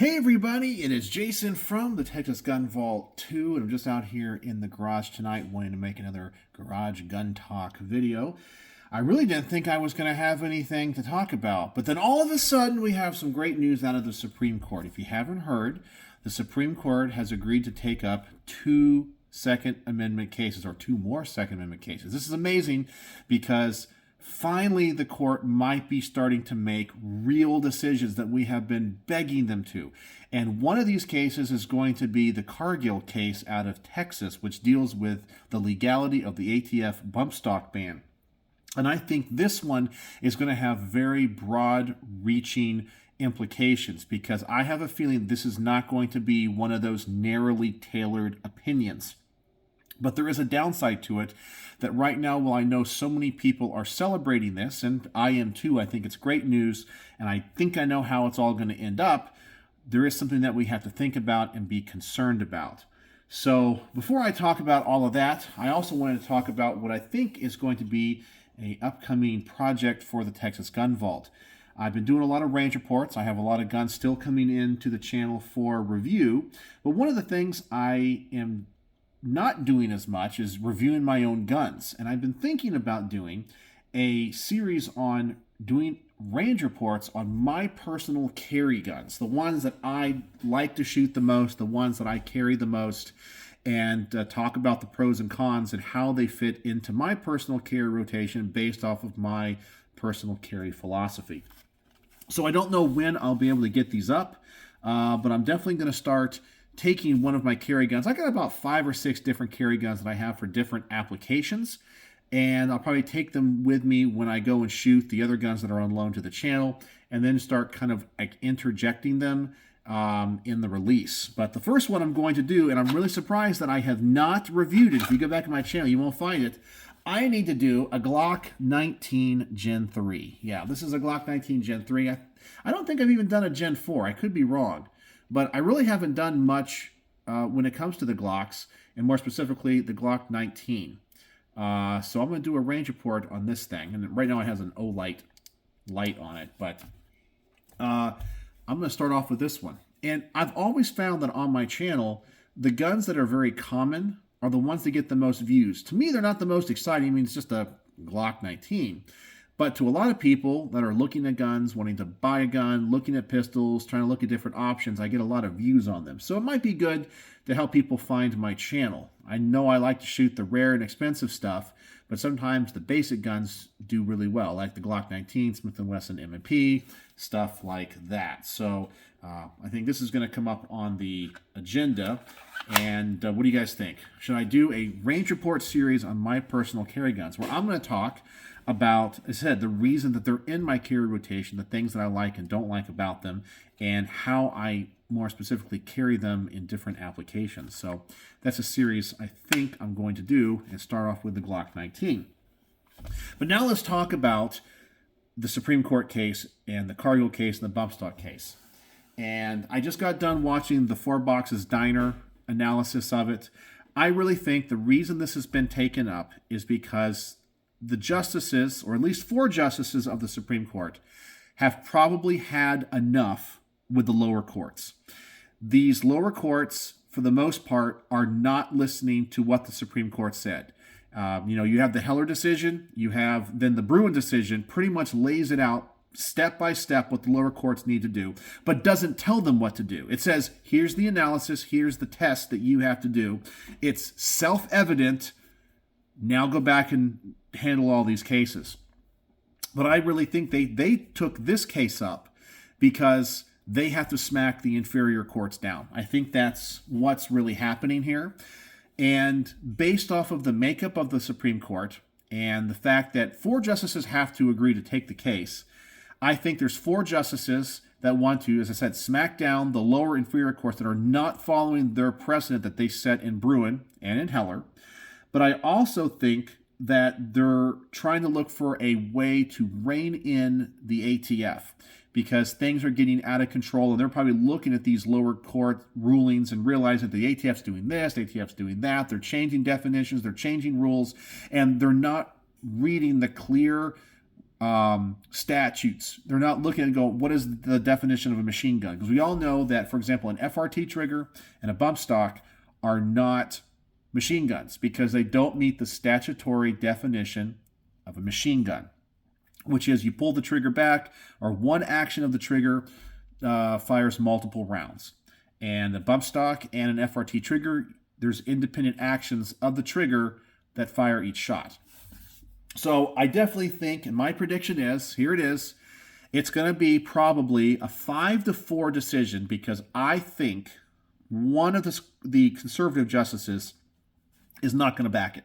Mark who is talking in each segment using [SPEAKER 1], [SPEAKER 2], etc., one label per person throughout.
[SPEAKER 1] Hey everybody, it is Jason from the Texas Gun Vault 2, and I'm just out here in the garage tonight wanting to make another Garage Gun Talk video. I really didn't think I was going to have anything to talk about, but then all of a sudden we have some great news out of the Supreme Court. If you haven't heard, the Supreme Court has agreed to take up two Second Amendment cases, or two more Second Amendment cases. This is amazing because finally the court might be starting to make real decisions that we have been begging them to. And one of these cases is going to be the Cargill case out of Texas, which deals with the legality of the ATF bump stock ban. And I think this one is going to have very broad-reaching implications because I have a feeling this is not going to be one of those narrowly tailored opinions. But there is a downside to it that right now, while I know so many people are celebrating this, and I am too, I think it's great news, and I think I know how it's all going to end up, there is something that we have to think about and be concerned about. So before I talk about all of that, I also wanted to talk about what I think is going to be an upcoming project for the Texas Gun Vault. I've been doing a lot of range reports. I have a lot of guns still coming into the channel for review, but one of the things I am not doing as much is reviewing my own guns. And I've been thinking about doing a series on doing range reports on my personal carry guns, the ones that I like to shoot the most, the ones that I carry the most, and talk about the pros and cons and how they fit into my personal carry rotation based off of my personal carry philosophy. So I don't know when I'll be able to get these up, but I'm definitely going to start taking one of my carry guns. I got about 5 or 6 different carry guns that I have for different applications, and I'll probably take them with me when I go and shoot the other guns that are on loan to the channel, and then start kind of like interjecting them in the release. But the first one I'm going to do, and I'm really surprised that I have not reviewed it. If you go back to my channel, you won't find it. I need to do a Glock 19 Gen 3. Yeah, this is a Glock 19 Gen 3. I don't think I've even done a Gen 4. I could be wrong. But I really haven't done much when it comes to the Glocks, and more specifically, the Glock 19. So I'm going to do a range report on this thing. And right now it has an Olight light on it. But I'm going to start off with this one. And I've always found that on my channel, the guns that are very common are the ones that get the most views. To me, they're not the most exciting. I mean, it's just a Glock 19. But to a lot of people that are looking at guns, wanting to buy a gun, looking at pistols, trying to look at different options, I get a lot of views on them. So it might be good to help people find my channel. I know I like to shoot the rare and expensive stuff, but sometimes the basic guns do really well, like the Glock 19, Smith & Wesson M&P, stuff like that. So I think this is going to come up on the agenda. And what do you guys think? Should I do a range report series on my personal carry guns, where I'm going to talk about, as I said, the reason that they're in my carry rotation, the things that I like and don't like about them, and how I more specifically carry them in different applications. So that's a series I think I'm going to do, and start off with the Glock 19. But now let's talk about the Supreme Court case and the Cargill case and the bump stock case. And I just got done watching the 4 Boxes Diner analysis of it. I really think the reason this has been taken up is because the justices, or at least 4 justices of the Supreme Court, have probably had enough with the lower courts. These lower courts, for the most part, are not listening to what the Supreme Court said. You have the Heller decision, you have then the Bruin decision, pretty much lays it out step by step what the lower courts need to do, but doesn't tell them what to do. It says, here's the analysis, here's the test that you have to do. It's self-evident. Now go back and handle all these cases. But I really think they took this case up because they have to smack the inferior courts down. I think that's what's really happening here. And based off of the makeup of the Supreme Court and the fact that 4 justices have to agree to take the case, I think there's 4 justices that want to, as I said, smack down the lower inferior courts that are not following their precedent that they set in Bruin and in Heller. But I also think that they're trying to look for a way to rein in the ATF because things are getting out of control, and they're probably looking at these lower court rulings and realizing that the ATF's doing this, the ATF's doing that. They're changing definitions, they're changing rules, and they're not reading the clear statutes. They're not looking and go, what is the definition of a machine gun? Because we all know that, for example, an FRT trigger and a bump stock are not machine guns because they don't meet the statutory definition of a machine gun, which is you pull the trigger back, or one action of the trigger fires multiple rounds. And a bump stock and an FRT trigger, there's independent actions of the trigger that fire each shot. So I definitely think, and my prediction is, here it is, it's going to be probably a 5-4 decision, because I think one of the conservative justices is not going to back it.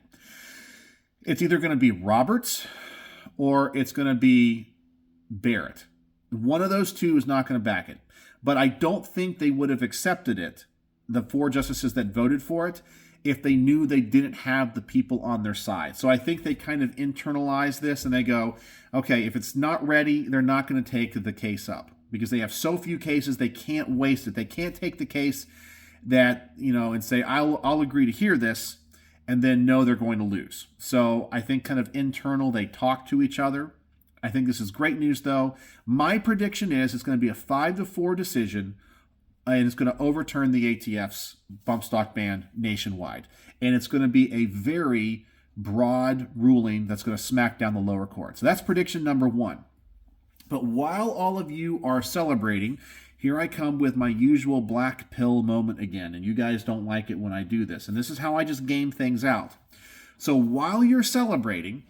[SPEAKER 1] It's either going to be Roberts or it's going to be Barrett. One of those two is not going to back it. But I don't think they would have accepted it, the 4 justices that voted for it, if they knew they didn't have the people on their side. So I think they kind of internalize this and they go, okay, if it's not ready, they're not going to take the case up, because they have so few cases, they can't waste it. They can't take the case that, and say, I'll agree to hear this, and then know they're going to lose. So I think kind of internal, they talk to each other. I think this is great news, though. My prediction is it's going to be a 5-4 decision, and it's going to overturn the ATF's bump stock ban nationwide. And it's going to be a very broad ruling that's going to smack down the lower court. So that's prediction number 1. But while all of you are celebrating, here I come with my usual black pill moment again. And you guys don't like it when I do this. And this is how I just game things out. So while you're celebrating,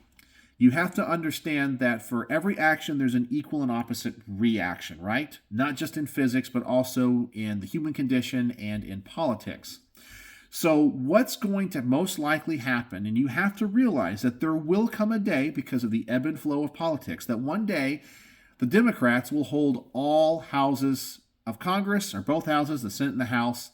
[SPEAKER 1] you have to understand that for every action, there's an equal and opposite reaction, right? Not just in physics, but also in the human condition and in politics. So what's going to most likely happen, and you have to realize that there will come a day, because of the ebb and flow of politics, that one day the Democrats will hold all houses of Congress, or both houses, the Senate and the House,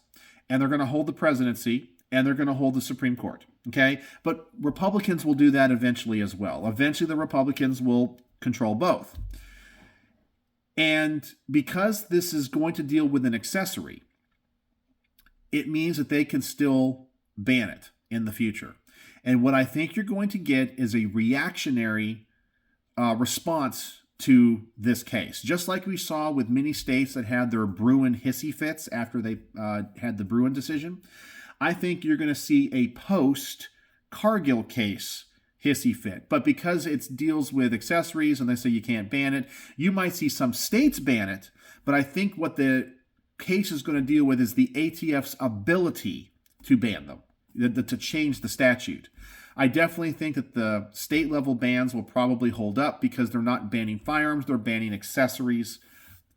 [SPEAKER 1] and they're going to hold the presidency, and they're going to hold the Supreme Court. Okay? But Republicans will do that eventually as well. Eventually, the Republicans will control both. And because this is going to deal with an accessory, it means that they can still ban it in the future. And what I think you're going to get is a reactionary response to this case. Just like we saw with many states that had their Bruin hissy fits after they had the Bruin decision, I think you're going to see a post-Cargill case hissy fit. But because it deals with accessories and they say you can't ban it, you might see some states ban it. But I think what the case is going to deal with is the ATF's ability to ban them, to change the statute. I definitely think that the state-level bans will probably hold up, because they're not banning firearms, they're banning accessories.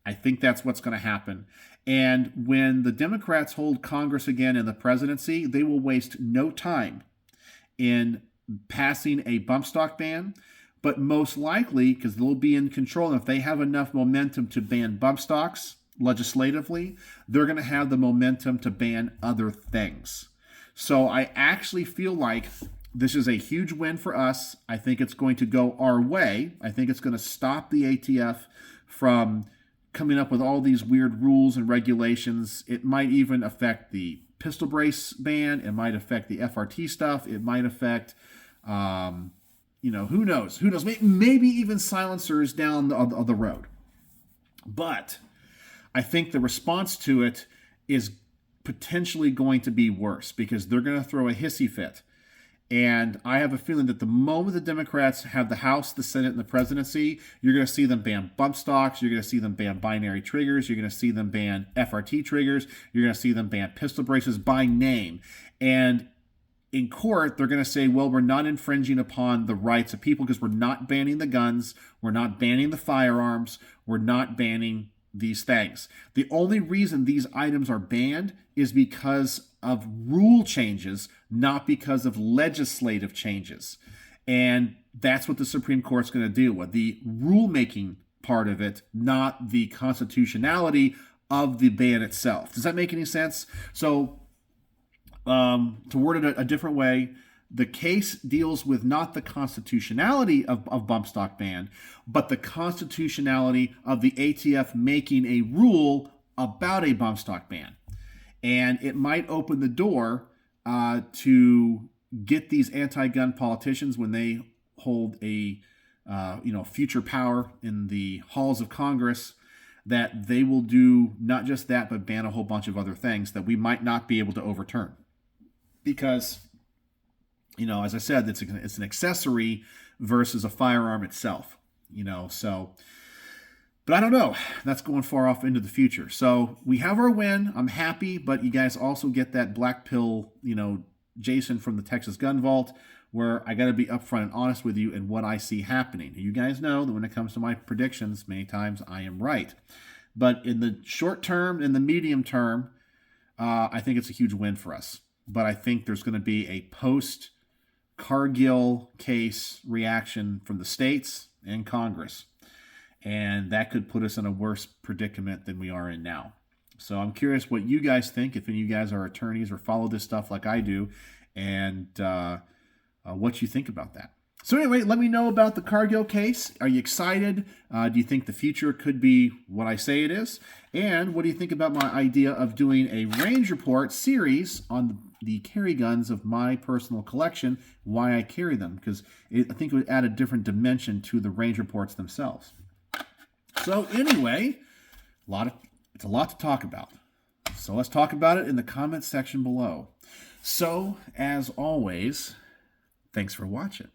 [SPEAKER 1] I think that's what's going to happen. And when the Democrats hold Congress again and the presidency, they will waste no time in passing a bump stock ban. But most likely, because they'll be in control, and if they have enough momentum to ban bump stocks legislatively, they're going to have the momentum to ban other things. So I actually feel like this is a huge win for us. I think it's going to go our way. I think it's going to stop the ATF from coming up with all these weird rules and regulations. It might even affect the pistol brace ban. It might affect the FRT stuff. It might affect, who knows? Who knows? Maybe even silencers down the road. But I think the response to it is potentially going to be worse, because they're going to throw a hissy fit. And I have a feeling that the moment the Democrats have the House, the Senate, and the presidency, you're going to see them ban bump stocks. You're going to see them ban binary triggers. You're going to see them ban FRT triggers. You're going to see them ban pistol braces by name. And in court, they're going to say, well, we're not infringing upon the rights of people, because we're not banning the guns. We're not banning the firearms. We're not banning these things. The only reason these items are banned is because of rule changes, not because of legislative changes. And that's what the Supreme Court's going to deal with, the rulemaking part of it, not the constitutionality of the ban itself. Does that make any sense? So to word it a different way, the case deals with not the constitutionality of bump stock ban, but the constitutionality of the ATF making a rule about a bump stock ban. And it might open the door to get these anti-gun politicians, when they hold a future power in the halls of Congress, that they will do not just that, but ban a whole bunch of other things that we might not be able to overturn. Because, as I said, it's an accessory versus a firearm itself, so. But I don't know. That's going far off into the future. So we have our win. I'm happy, but you guys also get that black pill, Jason from the Texas Gun Vault, where I got to be upfront and honest with you in what I see happening. You guys know that when it comes to my predictions, many times I am right. But in the short term, in the medium term, I think it's a huge win for us. But I think there's going to be a post-Cargill case reaction from the states and Congress. And that could put us in a worse predicament than we are in now. So I'm curious what you guys think, if any of you guys are attorneys or follow this stuff like I do, and what you think about that. So anyway, let me know about the Cargill case. Are you excited? Do you think the future could be what I say it is? And what do you think about my idea of doing a range report series on the carry guns of my personal collection, why I carry them? Because I think it would add a different dimension to the range reports themselves. So anyway, it's a lot to talk about. So let's talk about it in the comments section below. So, as always, thanks for watching.